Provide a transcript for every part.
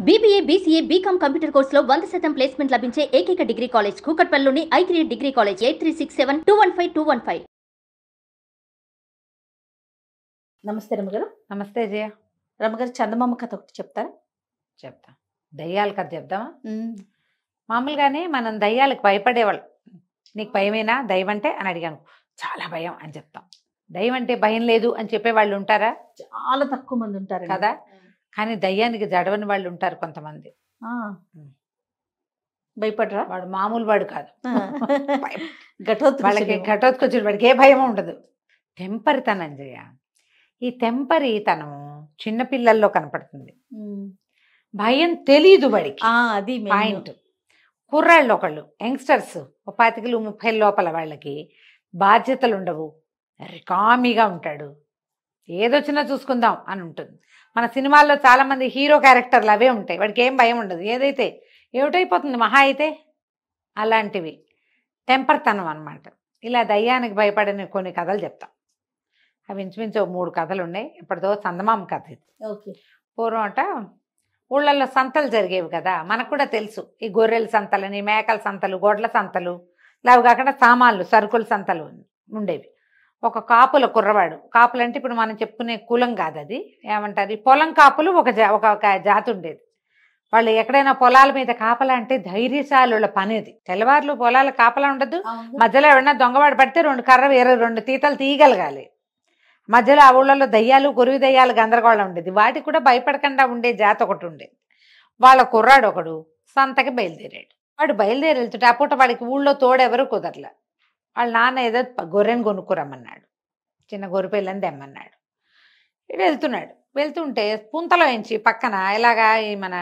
BBA, BCA, BCom computer కోర్సులో 100% placement లభించే ఏకైక డిగ్రీ కాలేజ్ కూకట్పల్లిలోని i3 డిగ్రీ కాలేజ్ 8367215215. నమస్తే రమగారు. నమస్తే జయ. రమగారు, చందమామ కథ ఒకటి చెప్తారా? చెప్తా. దయ్యాల కథ చెప్దామా? మామూలుగానే మనం దయ్యాలకు భయపడేవాళ్ళు. నీకు భయమేనా దయ్యం అంటే అని అడిగాను. చాలా భయం అని చెప్తాం. దయ్యం అంటే భయం లేదు అని చెప్పేవాళ్ళు ఉంటారా? చాలా తక్కువ మంది ఉంటారు కదా. కానీ దయ్యానికి జడవని వాళ్ళు ఉంటారు కొంతమంది. భయపడరా? వాడు మామూలు వాడు కాదు. వాళ్ళకి ఘటోత్కచుడు. ఘటోత్కచుడు, వాడికి ఏ భయం ఉండదు. తెంపరితనం జయ. ఈ తెంపరితనం చిన్నపిల్లల్లో కనపడుతుంది. భయం తెలీదు వాడికి. అది పాయింట్. కుర్రాళ్ళు ఒకళ్ళు యంగ్స్టర్స్ 25-30 లోపల వాళ్ళకి బాధ్యతలు ఉండవు, రికామీగా ఉంటాడు, ఏదొచ్చినా చూసుకుందాం అని ఉంటుంది. మన సినిమాల్లో చాలా మంది హీరో క్యారెక్టర్లు అవే ఉంటాయి. వాడికి ఏం భయం ఉండదు, ఏదైతే ఏమిటైపోతుంది మహా అయితే. అలాంటివి టెంపర్తనం అన్నమాట. ఇలా దయ్యానికి భయపడిన కొన్ని కథలు చెప్తాం. అవి ఇంచుమించు 3 కథలు ఉన్నాయి. ఇప్పటితో చందమామ కథ ఇది. పూర్వం అట ఊళ్ళల్లో సంతలు జరిగేవి కదా, మనకు కూడా తెలుసు. ఈ గొర్రెల సంతలని, మేకల సంతలు, గొడ్ల సంతలు, ఇలా కాకుండా సామాన్లు సరుకుల సంతలు ఉండేవి. ఒక కాపుల కుర్రవాడు, కాపులు అంటే ఇప్పుడు మనం చెప్పుకునే కులం కాదు, అది ఏమంటారు, పొలం కాపులు ఒక జాతి ఉండేది. వాళ్ళు ఎక్కడైనా పొలాల మీద కాపలా అంటే ధైర్యశాలుల పనేది. తెల్లవారులు పొలాల కాపలా ఉండదు. మధ్యలో ఎవరైనా దొంగవాడు పడితే 2 కర్ర 2 తీతలు తీయగలగాలి. మధ్యలో ఆ ఊళ్ళలో దయ్యాలు, కొరివి దయ్యాలు గందరగోళం ఉండేది. వాటికి కూడా భయపడకుండా ఉండే జాతి ఒకటి ఉండేది. వాళ్ళ కుర్రాడు ఒకడు సంతకి బయలుదేరాడు. వాడు బయలుదేరి వెళ్తుంటే ఆ పూట వాడికి ఊళ్ళో తోడెవరు కుదరలే. వాళ్ళ నాన్న ఏదో గొర్రెని కొనుక్కురమ్మన్నాడు, చిన్న గొర్రె పిల్లని తెమ్మన్నాడు. ఇటు వెళ్తుంటే పుంతలో ఎంచి పక్కన ఇలాగా ఈ మన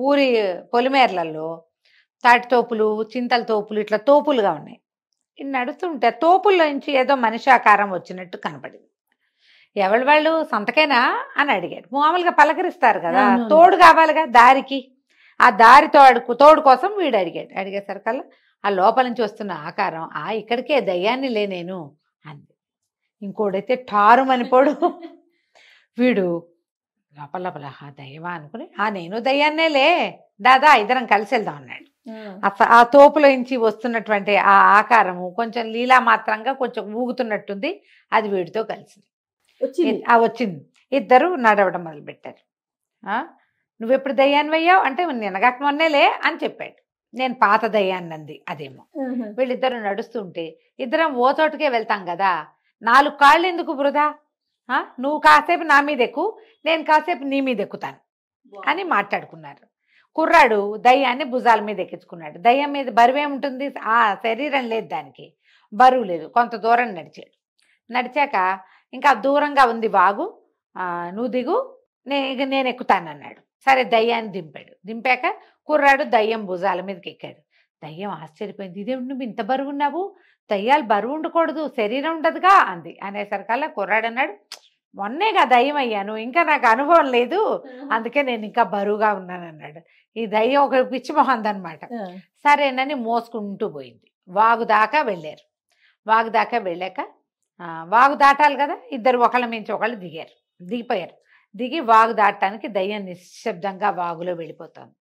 ఊరి పొలిమేర్లలో తాటి తోపులు, చింతల తోపులు, ఇట్లా తోపులుగా ఉన్నాయి. ఇన్ని నడుస్తుంటే తోపుల్లో నుంచి ఏదో మనిషి ఆకారం వచ్చినట్టు కనపడింది. ఎవరి వాళ్ళు సంతకేనా అని అడిగాడు. మామూలుగా పలకరిస్తారు కదా, తోడు కావాలిగా దారికి. ఆ దారి తోడు కోసం వీడు అడిగేసరికల్లా ఆ లోపల నుంచి వస్తున్న ఆకారం, ఇక్కడికే దయ్యాన్ని నేను అంది. ఇంకోడైతే ఠారు మనిపోడు. వీడు లోపల దయ్యమా అనుకుని, నేను దయ్యాన్నేలే, దాదా ఇద్దరం కలిసి వెళ్దాం అన్నాడు. ఆ తోపులో నుంచి వస్తున్నటువంటి ఆ ఆకారము కొంచెం లీలా మాత్రంగా కొంచెం ఊగుతున్నట్టుంది. అది వీడితో కలిసింది, వచ్చింది. ఇద్దరు నడవడం మొదలుపెట్టారు. నువ్వెప్పుడు దయ్యాన్ని అయ్యావు అంటే, నిన్నగాక మొన్నేలే అని చెప్పాడు. నేను పాత దయ్యాన్ని అంది అదేమో. వీళ్ళిద్దరు నడుస్తుంటే, ఇద్దరం ఓ చోటుకే వెళ్తాం కదా, 4 కాళ్ళు ఎందుకు వృధా, నువ్వు కాసేపు నా మీద ఎక్కు, నేను కాసేపు నీ మీద ఎక్కుతాను అని మాట్లాడుకున్నారు. కుర్రాడు దయ్యాన్ని భుజాల మీద ఎక్కించుకున్నాడు. దయ్యం మీద బరువేముంటుంది, శరీరం లేదు, దానికి బరువు లేదు. కొంత దూరం నడిచాక ఇంకా దూరంగా ఉంది వాగు, నువ్వు దిగు, నేను ఎక్కుతానన్నాడు. సరే దయ్యాన్ని దింపాక కుర్రాడు దయ్యం భుజాల మీదకి ఎక్కాడు. దయ్యం ఆశ్చర్యపోయింది, ఇదేమిటి నువ్వు ఇంత బరువు ఉన్నావు, దయ్యాలు బరువు ఉండకూడదు, శరీరం ఉండదుగా అంది. అనేసరికల్లా కుర్రాడు అన్నాడు, మొన్నేగా దయ్యం అయ్యాను, ఇంకా నాకు అనుభవం లేదు, అందుకే నేను ఇంకా బరువుగా ఉన్నాను అన్నాడు. ఈ దయ్యం ఒక పిచ్చి మొహంది అనమాట. సరేనని మోసుకుంటూ పోయింది. వాగు దాకా వెళ్ళాక వాగు దాటాలి కదా, ఇద్దరు ఒకళ్ళ మించి ఒకళ్ళు దిగిపోయారు. దిగి వాగు దాటడానికి దయ్యం నిశ్శబ్దంగా వాగులో వెళ్ళిపోతాను.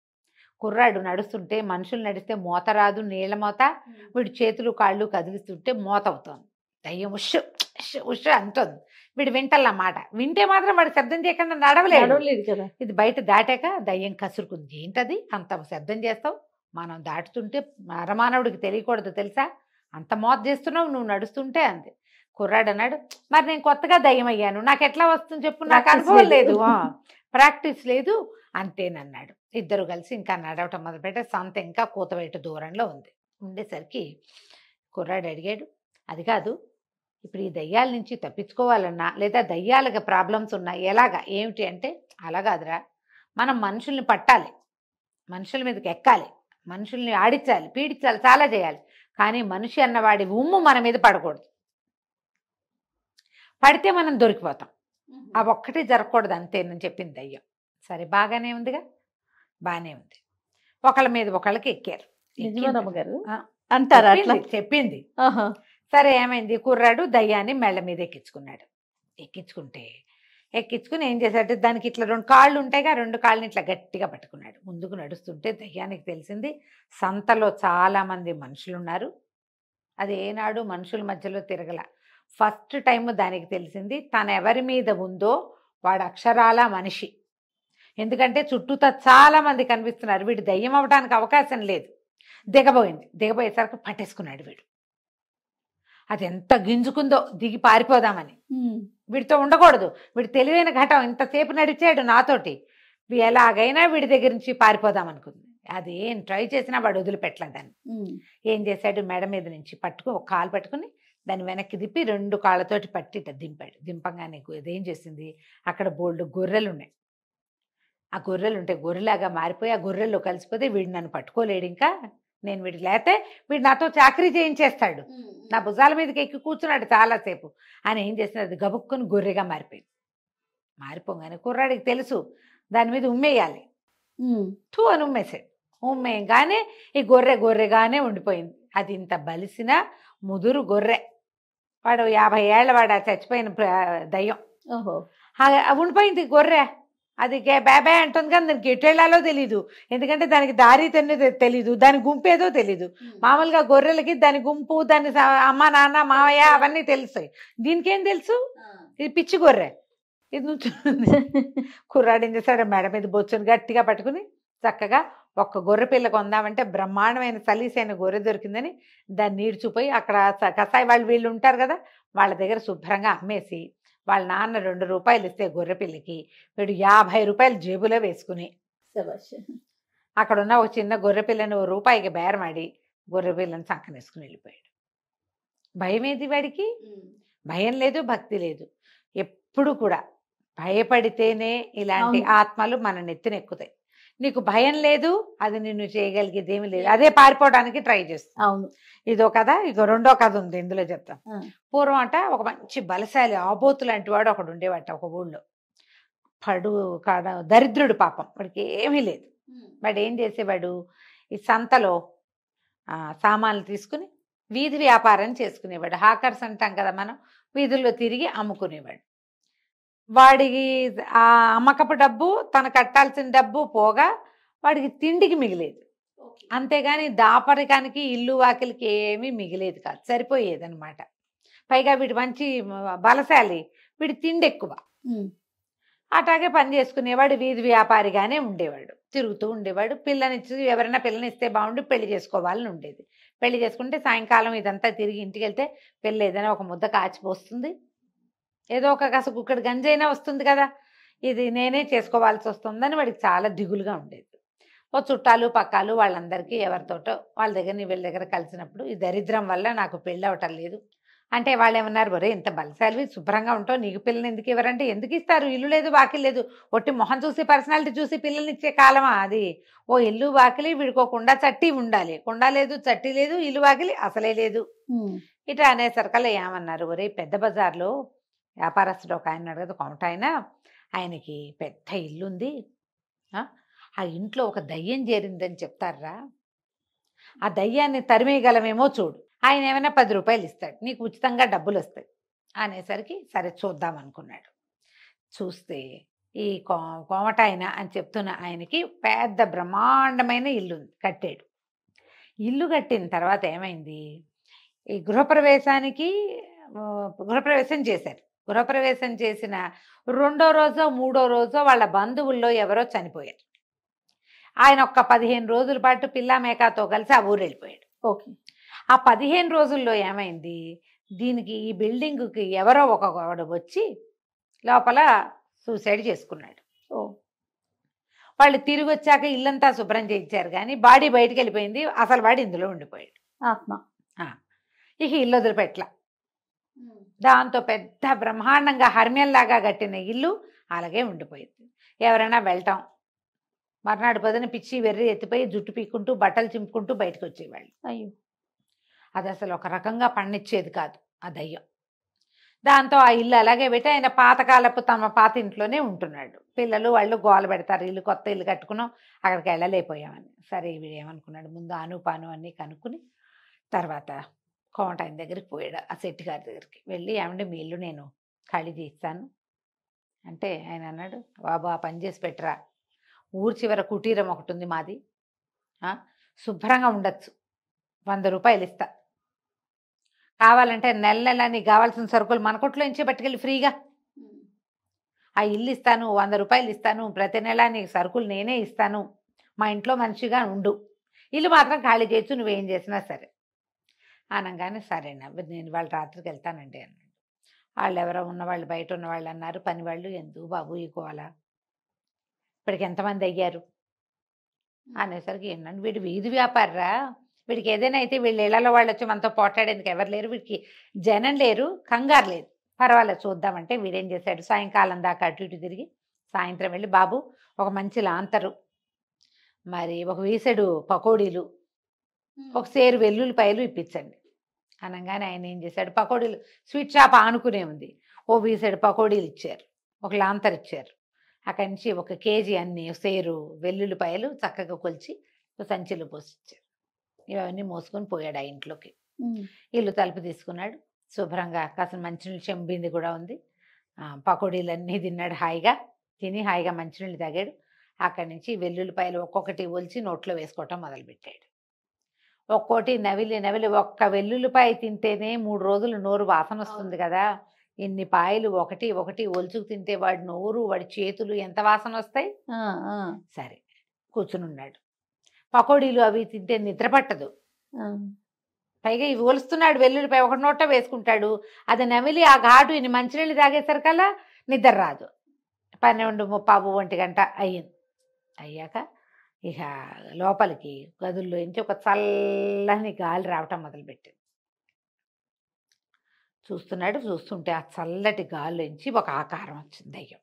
కుర్రాడు నడుస్తుంటే, మనుషులు నడిస్తే మోత రాదు, నీళ్ళ మోత. వీడు చేతులు కాళ్ళు కదిలిస్తుంటే మోత అవుతుంది. దయ్యం ఉష్ ఉష్ అంటుంది. వీడు వింటల్లన్నమాట. వింటే మాత్రం వాడు శబ్దం చేయకుండా నడవలేదు కదా. ఇది బయట దాటాక దయ్యం కసురుకుంది. ఏంటది అంత శబ్దం చేస్తావు, మనం దాటుతుంటే మరమానవుడికి తెలియకూడదు తెలుసా, అంత మోత చేస్తున్నావు నువ్వు నడుస్తుంటే అంది. కుర్రాడు అన్నాడు, మరి నేను కొత్తగా దయ్యం అయ్యాను, నాకు ఎట్లా వస్తుంది చెప్పు, నాకు అనుభవం లేదు, ప్రాక్టీస్ లేదు అంతేనన్నాడు. ఇద్దరు కలిసి ఇంకా నడవటం మొదలుపెట్టే. సంత ఇంకా కూతవేటు దూరంలో ఉండేసరికి కుర్రాడు అడిగాడు, అది కాదు, ఇప్పుడు ఈ దయ్యాల నుంచి తప్పించుకోవాలన్నా, లేదా దయ్యాలకి ప్రాబ్లమ్స్ ఉన్నా ఎలాగా ఏమిటి అంటే, అలాగాదురా, మనం మనుషుల్ని పట్టాలి, మనుషుల మీదకి ఎక్కాలి, మనుషుల్ని ఆడించాలి, పీడించాలి, చాలా చేయాలి. కానీ మనిషి అన్నవాడి ఉమ్ము మన మీద పడకూడదు, పడితే మనం దొరికిపోతాం, ఆ ఒక్కటి జరగకూడదు అంతేనని చెప్పింది దయ్యం. సరే బాగానే ఉందిగా, బాగానే ఉంది. ఒకళ్ళ మీద ఒకళ్ళకి ఎక్కారు. అంటారా? చెప్పింది. సరే ఏమైంది, కుర్రాడు దయ్యాన్ని మెళ్ళ మీద ఎక్కించుకున్నాడు. ఎక్కించుకుంటే ఎక్కించుకుని ఏం చేశాడు, దానికి ఇట్లా 2 కాళ్ళు ఉంటాయిగా, 2 కాళ్ళని ఇట్లా గట్టిగా పట్టుకున్నాడు. ముందుకు నడుస్తుంటే దయ్యానికి తెలిసింది సంతలో చాలా మంది మనుషులున్నారు. అది ఏనాడు మనుషుల మధ్యలో తిరగల. ఫస్ట్ టైం దానికి తెలిసింది తను ఎవరి మీద ఉందో వాడు అక్షరాల మనిషి. ఎందుకంటే చుట్టూతా చాలా మంది కనిపిస్తున్నారు, వీడు దయ్యం అవ్వడానికి అవకాశం లేదు. దిగబోయేసరికి పట్టేసుకున్నాడు వీడు. అది ఎంత గింజుకుందో దిగి పారిపోదామని. వీడితో ఉండకూడదు, వీడు తెలివైన ఘటం, ఇంతసేపు నడిచాడు నాతోటి, ఎలాగైనా వీడి దగ్గర నుంచి పారిపోదాం అనుకుంది. అది ఏం ట్రై చేసినా వాడు వదిలిపెట్టలేదని ఏం చేశాడు, మెడ మీద నుంచి ఒక కాలు పట్టుకుని దాన్ని వెనక్కి తిప్పి 2 కాళ్ళతోటి పట్టి దింపాడు. దింపంగానే ఇదేం చేసింది, అక్కడ బోల్డ్ గొర్రెలు ఉన్నాయి. ఆ గొర్రెలు ఉంటే గొర్రెలాగా మారిపోయి ఆ గొర్రెల్లో కలిసిపోతే వీడు నన్ను పట్టుకోలేడు, ఇంకా నేను వీడికి లేతే వీడు నాతో చాకరీ చేయించేస్తాడు, నా భుజాల మీదకి ఎక్కి కూర్చున్నాడు చాలాసేపు అని ఏం చేసినది, అది గబుక్కుని గొర్రెగా మారిపోయింది. మారిపోగానే కుర్రాడికి తెలుసు దాని మీద ఉమ్మేయాలి. అని ఉమ్మేసాడు. ఉమ్మేయగానే ఈ గొర్రెగానే ఉండిపోయింది. అది ఇంత బలిసిన ముదురు గొర్రె. వాడు 50 ఏళ్ళ వాడు, చచ్చిపోయిన దయ్యం. ఉండిపోయింది గొర్రె. అది బాబా అంటుంది కానీ దానికి ఎటు వెళ్ళాలో తెలీదు, ఎందుకంటే దానికి దారి తెలీదు, దాని గుంపు ఏదో తెలీదు. మామూలుగా గొర్రెలకి దాని గుంపు, దాని అమ్మ నాన్న మావయ్య అవన్నీ తెలుస్తాయి, దీనికేం తెలుసు, ఇది పిచ్చి గొర్రె. ఇది నుంచుంది. కుర్రాడు ఏం చేస్తాడు, మెడ మీద బొచ్చుని గట్టిగా పట్టుకుని చక్కగా ఒక్క గొర్రె పిల్ల కొందామంటే బ్రహ్మాండమైన సలీసైన గొర్రె దొరికిందని దాన్ని ఈడ్చిపోయి అక్కడ కసాయి వీళ్ళు ఉంటారు కదా, వాళ్ళ దగ్గర శుభ్రంగా అమ్మేసి వాళ్ళ నాన్న 2 రూపాయలు ఇస్తే గొర్రె పిల్లకి వీడు 50 రూపాయలు జేబులో వేసుకుని అక్కడ ఉన్న ఒక చిన్న గొర్రె పిల్లని రూపాయికి బేరమాడి గొర్రె పిల్లని సంకనేసుకుని వెళ్ళిపోయాడు. భయం ఏది వాడికి, భయం లేదు, భక్తి లేదు. ఎప్పుడు కూడా భయపడితేనే ఇలాంటి ఆత్మలు మన నెత్తినెక్కుతాయి. నీకు భయం లేదు, అది నిన్ను చేయగలిగేది ఏమి లేదు, అదే పారిపోవడానికి ట్రై చేస్తుంది. అవును, ఇదో కథ. ఇక 2వ కథ ఉంది ఇందులో చెప్తాం. పూర్వం అంట ఒక మంచి బలశాలి ఆబోతు లాంటి వాడు ఒకడు ఉండేవాట ఒక ఊళ్ళో. దరిద్రుడు పాపం, వాడికి ఏమీ లేదు. వాడు ఏం చేసేవాడు, ఈ సంతలో సామాన్లు తీసుకుని వీధి వ్యాపారం చేసుకునేవాడు. హాకర్స్ అంటాం కదా మనం, వీధుల్లో తిరిగి అమ్ముకునేవాడు. వాడికి ఆ అమ్మకపు డబ్బు, తను కట్టాల్సిన డబ్బు పోగా వాడికి తిండికి మిగిలేదు. అంతేగాని దాపరికానికి ఇల్లు వాకిలికి ఏమీ మిగిలేదు కాదు, సరిపోయేది అనమాట. పైగా వీడు మంచి బలశాలి, వీడి తిండి ఎక్కువ. అట్లాగే పని చేసుకునేవాడు, వీధి వ్యాపారిగానే ఉండేవాడు, తిరుగుతూ ఉండేవాడు. పిల్లనిచ్చి ఎవరైనా పిల్లనిస్తే బాగుండి పెళ్లి చేసుకోవాలని ఉండేది. పెళ్లి చేసుకుంటే సాయంకాలం ఇదంతా తిరిగి ఇంటికి వెళ్తే పిల్ల ఏదైనా ఒక ముద్ద కాచిపోస్తుంది, ఏదో ఒక కాస్త గుక్కడి గంజైనా వస్తుంది కదా, ఇది నేనే చేసుకోవాల్సి వస్తుందని వాడికి చాలా దిగులుగా ఉండేది. ఓ చుట్టాలు పక్కాలు వాళ్ళందరికీ ఎవరితోటో వాళ్ళ దగ్గర వీళ్ళ దగ్గర కలిసినప్పుడు ఈ దరిద్రం వల్ల నాకు పెళ్ళి అవటం లేదు అంటే వాళ్ళు ఏమన్నారు, ఒరే ఇంత బలశాలివి శుభ్రంగా ఉంటావు, నీకు పిల్లని ఎందుకు ఇవ్వరంటే, ఎందుకు ఇస్తారు, ఇల్లు లేదు వాకిలి లేదు, ఒట్టి మొహం చూసి పర్సనాలిటీ చూసి పిల్లల్ని ఇచ్చే కాలమా అది. ఓ ఇల్లు వాకిలి, వీడికి ఒక కుండ చట్టి ఉండాలి, కుండ లేదు చట్టి లేదు, ఇల్లు వాకిలి అసలే లేదు. ఇట్లా అనేసరికల్లా ఏమన్నారు, ఒరే పెద్ద బజార్లో వ్యాపారస్తుడు ఒక ఆయన ఉన్నాడు కదా, కోమట ఆయనకి పెద్ద ఇల్లుంది, ఆ ఇంట్లో ఒక దయ్యం చేరిందని చెప్తారా, ఆ దయ్యాన్ని తరిమేయగలమేమో చూడు, ఆయన ఏమైనా 10 రూపాయలు ఇస్తాడు, నీకు ఉచితంగా డబ్బులు వస్తాయి అనేసరికి సరే చూద్దాం అనుకున్నాడు. చూస్తే ఈ కోమట అని చెప్తున్న ఆయనకి పెద్ద బ్రహ్మాండమైన ఇల్లు కట్టాడు. ఇల్లు కట్టిన తర్వాత ఏమైంది, ఈ గృహప్రవేశం చేశారు. గృహప్రవేశం చేసిన 2వ రోజో 3వ రోజో వాళ్ళ బంధువుల్లో ఎవరో చనిపోయారు. ఆయన ఒక్క 15 రోజుల పాటు పిల్ల మేకాతో కలిసి ఆ ఊరు వెళ్ళిపోయాడు. ఓకే. ఆ 15 రోజుల్లో ఏమైంది, దీనికి ఈ బిల్డింగ్కి ఎవరో ఒకడు వచ్చి లోపల సూసైడ్ చేసుకున్నాడు. వాళ్ళు తిరిగి వచ్చాక ఇల్లంతా శుభ్రం చేయించారు కానీ బాడీ బయటికి వెళ్ళిపోయింది, అసలు వాడు ఇందులో ఉండిపోయాడు ఆత్మ. ఇక ఇల్లు వదిలిపెట్ల. దాంతో పెద్ద బ్రహ్మాండంగా హర్మ్యంలాగా కట్టిన ఇల్లు అలాగే ఉండిపోయింది. ఎవరైనా వెళ్ళటం, మర్నాడు పొద్దున పిచ్చి వెర్రి ఎత్తిపోయి జుట్టు పీక్కుంటూ బట్టలు చింపుకుంటూ బయటకు వచ్చేవాళ్ళు. అయ్యో, అది అసలు ఒక రకంగా పండించేది కాదు ఆ దయ్యం. దాంతో ఆ ఇల్లు అలాగే పెట్టి ఆయన పాతకాలపు తమ పాత ఇంట్లోనే ఉంటున్నాడు. పిల్లలు వాళ్ళు గోల పెడతారు, ఇల్లు కొత్త ఇల్లు కట్టుకున్నాం అక్కడికి వెళ్ళలేకపోయామని. సరే వీడు ఏమనుకున్నాడు, ముందు అనుపాను అన్నీ కనుక్కుని తర్వాత కోమట ఆయన దగ్గరికి పోయాడు. ఆ శెట్టి గారి దగ్గరికి వెళ్ళి, ఏమంటే మీ ఇల్లు నేను ఖాళీ చేస్తాను, అంటే ఆయన అన్నాడు, బాబు ఆ పని చేసి పెట్టరా, ఊరి చివర కుటీరం ఒకటి ఉంది మాది, శుభ్రంగా ఉండొచ్చు, 100 రూపాయలు ఇస్తా, కావాలంటే నెల నెల నీకు కావాల్సిన సరుకులు మన కొట్లో నుంచే పట్టుకెళ్ళి ఫ్రీగా, ఆ ఇల్లు ఇస్తాను, 100 రూపాయలు ఇస్తాను, ప్రతి నెల నీకు సరుకులు నేనే ఇస్తాను, మా ఇంట్లో మనిషిగా ఉండు, ఇల్లు మాత్రం ఖాళీ చేయొచ్చు, నువ్వేం చేసినా సరే అనగానే సరేనా నేను వాళ్ళ రాత్రికి వెళ్తానండి అన్నాడు. వాళ్ళు ఎవరో ఉన్నవాళ్ళు, బయట ఉన్నవాళ్ళు అన్నారు, పని వాళ్ళు, ఎందుకు బాబు ఈ గోల, ఇప్పటికి ఎంతమంది అయ్యారు అనేసరికి, ఏంటంటే వీడు వీధి వ్యాపారరా, వీడికి ఏదైనా అయితే వీళ్ళు ఇళ్లలో వాళ్ళు వచ్చి మనతో పోట్లాడేందుకు ఎవరు లేరు, వీడికి జనం లేరు, కంగారు లేదు, పర్వాలేదు చూద్దామంటే వీడేం చేశాడు, సాయంకాలం దాకా అటు ఇటు తిరిగి సాయంత్రం వెళ్ళి, బాబు ఒక మంచి లాంతరు, మరి ఒక వీసెడు పకోడీలు, ఒక సేరు వెల్లుల్లిపాయలు ఇప్పించండి అనగానే ఆయన ఏం చేశాడు, పకోడీలు స్వీట్ షాప్ ఆనుకునే ఉంది, ఓ వీసెడు పకోడీలు ఇచ్చారు, ఒక లాంతర్ ఇచ్చారు, అక్కడి నుంచి 1 కేజీ అన్ని సేరు వెల్లుల్లిపాయలు చక్కగా కొలిచి సంచిలో పోసిచ్చారు. ఇవన్నీ మోసుకొని పోయాడు ఆ ఇంట్లోకి. ఇల్లు తలుపు తీసుకున్నాడు, శుభ్రంగా కాసిన మంచినీళ్ళు చెంబింది కూడా ఉంది, పకోడీలన్నీ తిన్నాడు, హాయిగా తిని హాయిగా మంచినీళ్ళు తాగాడు. అక్కడి నుంచి వెల్లుల్లిపాయలు ఒక్కొక్కటి ఒలిచి నోట్లో వేసుకోవటం మొదలుపెట్టాడు. ఒక్కోటి నవిలి నవిలి, ఒక్క వెల్లుల్లిపాయ తింటేనే 3 రోజులు నోరు వాసన వస్తుంది కదా, ఇన్ని పాయలు ఒకటి ఒకటి ఒలుచుకు తింటే వాడి నోరు, వాడి చేతులు ఎంత వాసన వస్తాయి. సరే కూర్చుని ఉన్నాడు, పకోడీలు అవి తింటే నిద్ర పట్టదు, పైగా ఇవి ఒలుస్తున్నాడు, వెల్లుల్లిపాయ ఒక నోట వేసుకుంటాడు, అది నమిలి ఆ ఘాటు ఇన్ని మంచినీళ్ళు తాగేసరికల్లా నిద్ర రాదు. 12:30, 1 గంట అయ్యింది. అయ్యాక ఇక లోపలికి గదుల్లో నుంచి ఒక చల్లని గాలి రావటం మొదలుపెట్టింది. చూస్తున్నాడు, చూస్తుంటే ఆ చల్లటి గాలిలోంచి ఒక ఆకారం వచ్చింది, దయ్యం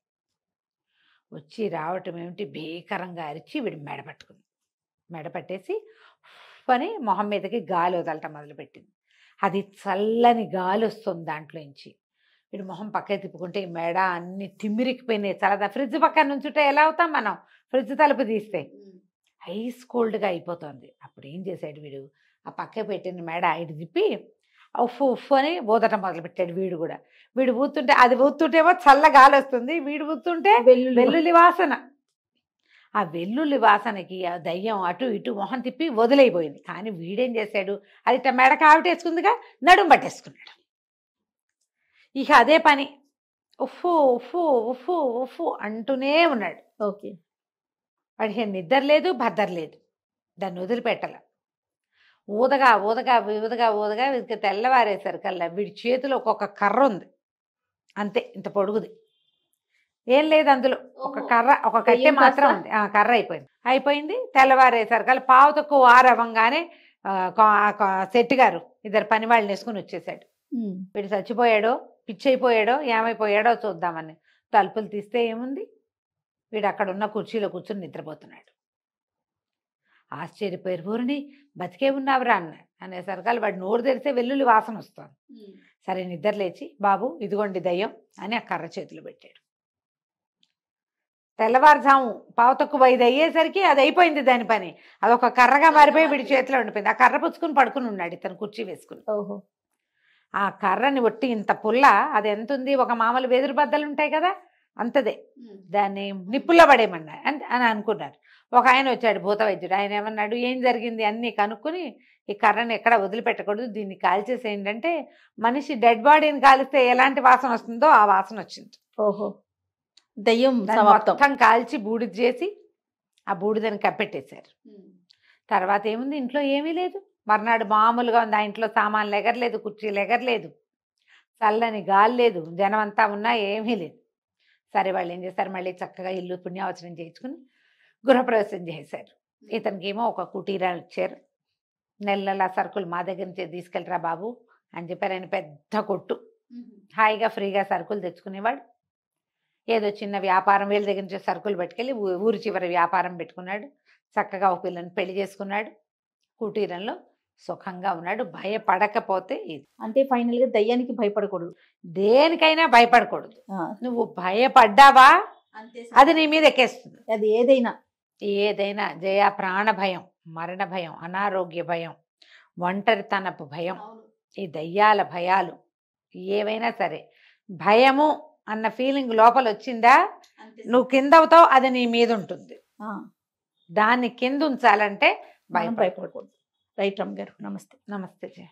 వచ్చి రావటం ఏమిటి, భీకరంగా అరిచి వీడి మెడ పట్టుకుంది, మెడ పట్టేసి అని మొహం మీదకి గాలి వదలటం మొదలుపెట్టింది. అది చల్లని గాలి వస్తుంది దాంట్లోంచి, వీడు మొహం పక్కకి తిప్పుకుంటే ఈ మెడ అన్ని తిమ్మిరికిపోయినాయి. చల్లదా, ఫ్రిడ్జ్ పక్కన నుంచుంటే ఎలా అవుతాం మనం, ఫ్రిడ్జ్ తలుపు తీస్తే ఐస్ కోల్డ్గా అయిపోతుంది. అప్పుడు ఏం చేశాడు వీడు, ఆ పక్క పెట్టిన మెడ ఇటు తిప్పి ఉఫ్ ఉఫ్ అని ఊదటం మొదలుపెట్టాడు. వీడు కూడా, వీడు ఊతుంటే అది ఊతుంటేమో చల్ల గాలి వస్తుంది, వీడు ఊతుంటే వెల్లుల్లి వాసన. ఆ వెల్లుల్లి వాసనకి ఆ దయ్యం అటు ఇటు మొహం తిప్పి వదిలేయిపోయింది. కానీ వీడేం చేశాడు, అది ఇట్లా మెడ కావిటేసుకుందిగా, నడుము పట్టేసుకున్నాడు. ఇక అదే పని ఉఫ్ఫు ఉఫ్ఫు ఉఫ్ఫు ఉఫ్ఫు అంటూనే ఉన్నాడు. ఓకే, వాడికి నిద్ర లేదు, భద్ర లేదు, దాన్ని వదిలిపెట్టాల. ఊదగా ఊదగా ఊదగా ఊదగా వీడికి తెల్లవారేసరికల్లా వీడి చేతిలో ఒక్కొక్క కర్ర ఉంది, అంతే ఇంత పొడుగుది, ఏం లేదు అందులో, ఒక కర్ర, ఒక కట్టె మాత్రం ఉంది, కర్ర అయిపోయింది. తెల్లవారేసరికల్లా పావు తక్కువ 6 అవ్వంగానే శెట్టి గారు 2 పని వాళ్ళని వేసుకుని వచ్చేసాడు. వీడు చచ్చిపోయాడో పిచ్చి అయిపోయాడో ఏమైపోయాడో చూద్దామని తలుపులు తీస్తే ఏముంది, వీడు అక్కడ ఉన్న కుర్చీలో కూర్చొని నిద్రపోతున్నాడు. ఆశ్చర్యపోయారు, ఊరిని బతికే ఉన్నావురా అనేసరికల్లా వాడు నోరు తెరిస్తే వెల్లుల్లి వాసన వస్తుంది. సరే నిద్ర లేచి, బాబు ఇదిగోండి దయ్యం అని ఆ కర్ర చేతిలో పెట్టాడు. తెల్లవారుజాము పావు తక్కువ 5 అయ్యేసరికి అది అయిపోయింది దాని పని, అదొక కర్రగా మారిపోయి వీడి చేతిలో ఉండిపోయింది. ఆ కర్ర పుచ్చుకుని పడుకుని ఉన్నాడు ఇతను కుర్చీ వేసుకుని. ఓహో, ఆ కర్రని ఒట్టి ఇంత పుల్ల, అది ఎంత ఉంది, ఒక మామూలు వెదురు బద్దలు ఉంటాయి కదా అంతదే, దాన్ని నిప్పుల్లో పడేయమన్నారు అని అనుకున్నారు. ఒక ఆయన వచ్చాడు, భూత వైద్యుడు. ఆయన ఏమన్నాడు, ఏం జరిగింది అన్నీ కనుక్కొని, ఈ కర్రని ఎక్కడ వదిలిపెట్టకూడదు, దీన్ని కాల్చేసి ఏంటంటే మనిషి డెడ్ బాడీని కాలిస్తే ఎలాంటి వాసన వస్తుందో ఆ వాసన వచ్చింది. ఓహో, దయ్యం మొత్తం కాల్చి బూడిద చేసి ఆ బూడిదని కప్పెట్టేశారు. తర్వాత ఏముంది, ఇంట్లో ఏమీ లేదు, మర్నాడు మామూలుగా ఉంది, ఆ ఇంట్లో సామాన్లు ఎగరలేదు, కుర్చీలు ఎగరలేదు, చల్లని గాలి లేదు, జనం అంతా ఉన్నా ఏమీ లేదు. సరే వాళ్ళు ఏం చేస్తారు, మళ్ళీ చక్కగా ఇల్లు పుణ్యావచనం చేయించుకుని గృహప్రవేశం చేశారు. ఇతనికి ఏమో ఒక కుటీరాలు ఇచ్చారు, నెలల సరుకులు మా దగ్గర నుంచి తీసుకెళ్ళరా బాబు అని చెప్పారు. ఆయన పెద్ద కొట్టు, హాయిగా ఫ్రీగా సరుకులు తెచ్చుకునేవాడు. ఏదో చిన్న వ్యాపారం వీళ్ళ దగ్గర నుంచి సరుకులు పట్టుకెళ్ళి ఊరి చివరి వ్యాపారం పెట్టుకున్నాడు. చక్కగా ఒక పిల్లని పెళ్లి చేసుకున్నాడు, కుటీరంలో సుఖంగా ఉన్నాడు. భయపడకపోతే ఇది అంటే ఫైనల్ గా దయ్యానికి భయపడకూడదు, దేనికైనా భయపడకూడదు. నువ్వు భయపడ్డావా అది నీ మీద ఎక్కేస్తుంది. అది ఏదైనా జయ, ప్రాణ భయం, మరణ భయం, అనారోగ్య భయం, ఒంటరితనపు భయం, ఈ దయ్యాల భయాలు ఏవైనా సరే, భయము అన్న ఫీలింగ్ లోపల వచ్చిందా నువ్వు కింద అవుతావు, అది నీ మీద ఉంటుంది. ఆ, దాన్ని కింద ఉంచాలంటే మనం భయపడకూడదు. భయపడకూడదు. రైట్ రమ్య గారు, నమస్తే. నమస్తే జయ.